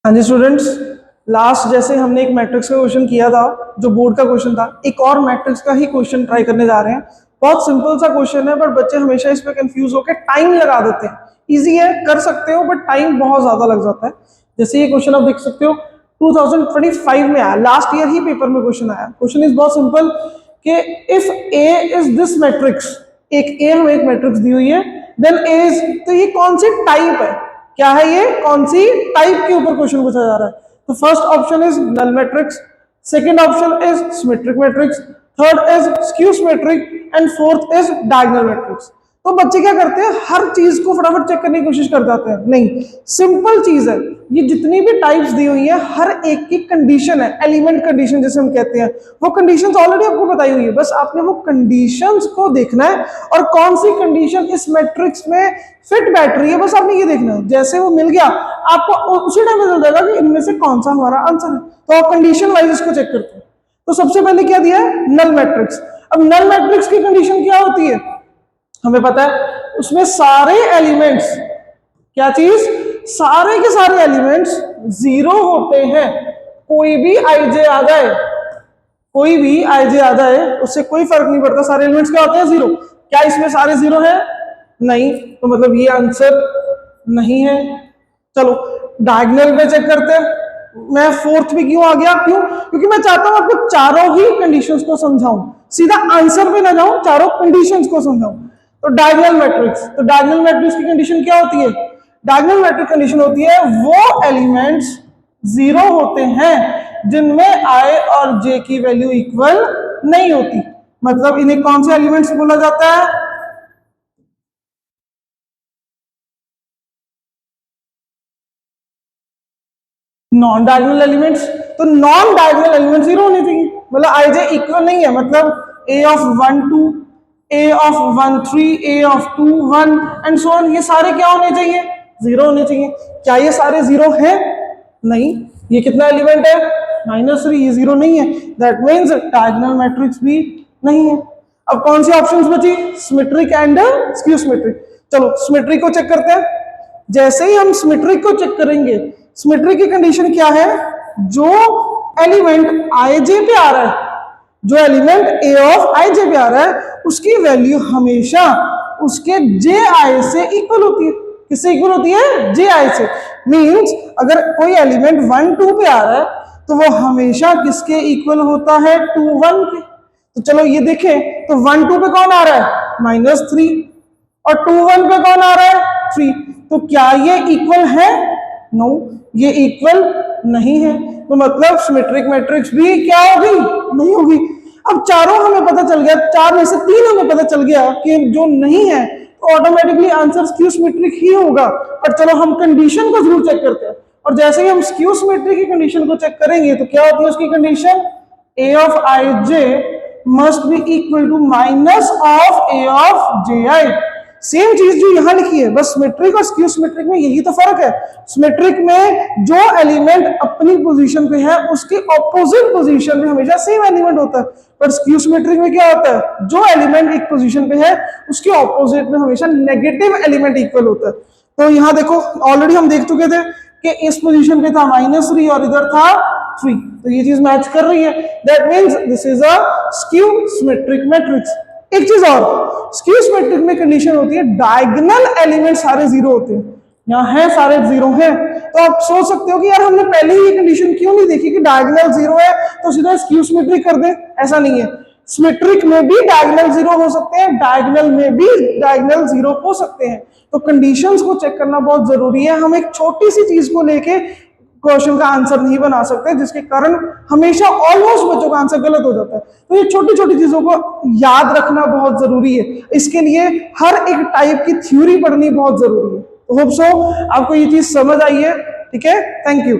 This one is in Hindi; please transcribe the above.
हाँ जी स्टूडेंट्स, लास्ट जैसे हमने एक मैट्रिक्स का क्वेश्चन किया था जो बोर्ड का क्वेश्चन था, एक और मैट्रिक्स का ही क्वेश्चन ट्राई करने जा रहे हैं। बहुत सिंपल सा क्वेश्चन है, बट बच्चे हमेशा इस पे कंफ्यूज होकर टाइम लगा देते हैं। इजी है, कर सकते हो, बट टाइम बहुत ज्यादा लग जाता है। जैसे ये क्वेश्चन आप देख सकते हो 2025 में आया, लास्ट ईयर ही पेपर में क्वेश्चन आया। क्वेश्चन इज बहुत सिंपल कि if A is this matrix, एक ए हमें एक मैट्रिक्स दी हुई है, देन ए इज, तो ये कौन सी टाइप है, क्या है ये, कौन सी टाइप के ऊपर क्वेश्चन पूछा जा रहा है। तो first option is null matrix, second option is symmetric matrix, third is skew symmetric and fourth is diagonal matrix. तो बच्चे क्या करते हैं, हर चीज को फटाफट चेक करने की कोशिश कर जाते हैं। नहीं, सिंपल चीज है। ये जितनी भी टाइप्स दी हुई है, हर एक की कंडीशन है, एलिमेंट कंडीशन जिसे हम कहते हैं, वो कंडीशंस ऑलरेडी आपको बताई हुई है। बस आपने वो कंडीशंस को देखना है और कौन सी कंडीशन इस मैट्रिक्स में फिट बैठ रही है, बस आपने ये देखना है। जैसे वो मिल गया आपको, उसी टाइम मिल जाएगा कि इनमें से कौन सा हमारा आंसर है। तो आप कंडीशन वाइज इसको चेक करते हैं। तो सबसे पहले क्या दिया है, नल मैट्रिक्स। अब नल मैट्रिक्स की कंडीशन क्या होती है, हमें पता है, उसमें सारे एलिमेंट्स, क्या चीज, सारे के सारे एलिमेंट्स जीरो होते हैं। कोई भी आईजे आ जाए, कोई भी आईजे आ जाए, उससे कोई फर्क नहीं पड़ता, सारे एलिमेंट्स क्या होते हैं, जीरो। क्या इसमें सारे जीरो है, नहीं, तो मतलब ये आंसर नहीं है। चलो डायगोनल पे चेक करते हैं। मैं फोर्थ पे क्यों आ गया, क्यों, क्योंकि मैं चाहता हूं आपको चारों ही कंडीशंस को समझाऊं, सीधा आंसर पे ना जाऊं, चारों कंडीशंस को समझाऊं। तो डायगोनल मैट्रिक्स, तो डायगोनल मैट्रिक्स की कंडीशन क्या होती है, डायगोनल मैट्रिक्स कंडीशन होती है वो एलिमेंट्स जीरो होते हैं जिनमें आई और जे की वैल्यू इक्वल नहीं होती। मतलब इन्हें कौन से एलिमेंट्स बोला जाता है, नॉन डायगोनल एलिमेंट्स। तो नॉन डायगोनल एलिमेंट्स जीरो होने चाहिए, मतलब आई जे इक्वल नहीं है, मतलब A of 1 2, A of 1 3, A of 2 1 and so on, ये सारे क्या होने चाहिए, जीरो होने चाहिए। क्या ये सारे जीरो हैं, नहीं। ये कितना एलिमेंट है, -3, ये जीरो नहीं है, दैट मीन्स डायगोनल मैट्रिक्स भी नहीं है। अब कौन सी ऑप्शंस बची, सिमेट्रिक एंड स्क्यू सिमेट्रिक। चलो सिमेट्रिक को चेक करते हैं। जैसे ही हम सिमेट्रिक को चेक करेंगे, सिमेट्रिक की कंडीशन क्या है, जो एलिमेंट आईजे पे आ रहा है, जो एलिमेंट ए ऑफ आई जे पे आ रहा है, उसकी वैल्यू हमेशा उसके जे आई से इक्वल होती है। किससे इक्वल होती है, जे आई से। मींस अगर कोई एलिमेंट 1 2 पे आ रहा है, तो वो हमेशा किसके इक्वल होता है, 2 1 के। तो चलो ये देखें, तो 1 2 पे कौन आ रहा है, -3, और 2 1 पे कौन आ रहा है, 3। तो क्या ये इक्वल है, नो, ये इक्वल नहीं है। तो मतलब सिमेट्रिक मैट्रिक्स भी क्या होगी, नहीं होगी। अब चारों हमें पता चल गया, चार में से तीन हमें पता चल गया कि जो नहीं है, तो ऑटोमेटिकली आंसर स्क्यू सिमेट्रिक ही होगा। पर चलो हम कंडीशन को जरूर चेक करते हैं। और जैसे ही हम स्क्यू सिमेट्रिक की कंडीशन को चेक करेंगे, तो क्या होती है उसकी condition, A of I J must be equal to minus of A of J I. Same चीज जो यहां लिखी है, बस सिमेट्रिक और स्क्यू सिमेट्रिक में यही तो फर्क है। सिमेट्रिक में जो एलिमेंट अपनी पोजीशन पे है, उसके ऑपोजिट पोजीशन में हमेशा सेम एलिमेंट होता है। पर स्क्यू सिमेट्रिक में क्या होता है, जो एलिमेंट एक पोजीशन पे है, उसके ऑपोजिट में हमेशा नेगेटिव एलिमेंट इक्वल होता है। तो यहां देखो, ऑलरेडी हम देख चुके थे कि इस पोजीशन पे था -3 और इधर था 3, तो ये चीज मैच कर रही है। That means this is a skew symmetric matrix. एक चीज और, स्क्यू सिमेट्रिक में कंडीशन होती है डायगोनल एलिमेंट सारे जीरो होते हैं। यहाँ है सारे जीरो हैं, तो आप सोच सकते हो कि यार हमने पहले ही ये कंडीशन क्यों नहीं देखी कि डायगोनल जीरो है तो सीधा स्क्यू सिमेट्रिक कर दें। ऐसा नहीं है, सिमेट्रिक में भी डायगोनल जीरो हो सकते हैं, डायगोनल में भी डायगोनल जीरो हो सकते हैं। तो कंडीशंस को चेक करना बहुत जरूरी है। हम एक छोटी सी चीज को लेके क्वेश्चन का आंसर नहीं बना सकते, जिसके कारण हमेशा ऑलमोस्ट बच्चों का आंसर गलत हो जाता है। तो ये छोटी छोटी चीजों को याद रखना बहुत जरूरी है। इसके लिए हर एक टाइप की थ्योरी पढ़नी बहुत जरूरी है। तो होप सो आपको ये चीज समझ आई है। ठीक है, थैंक यू।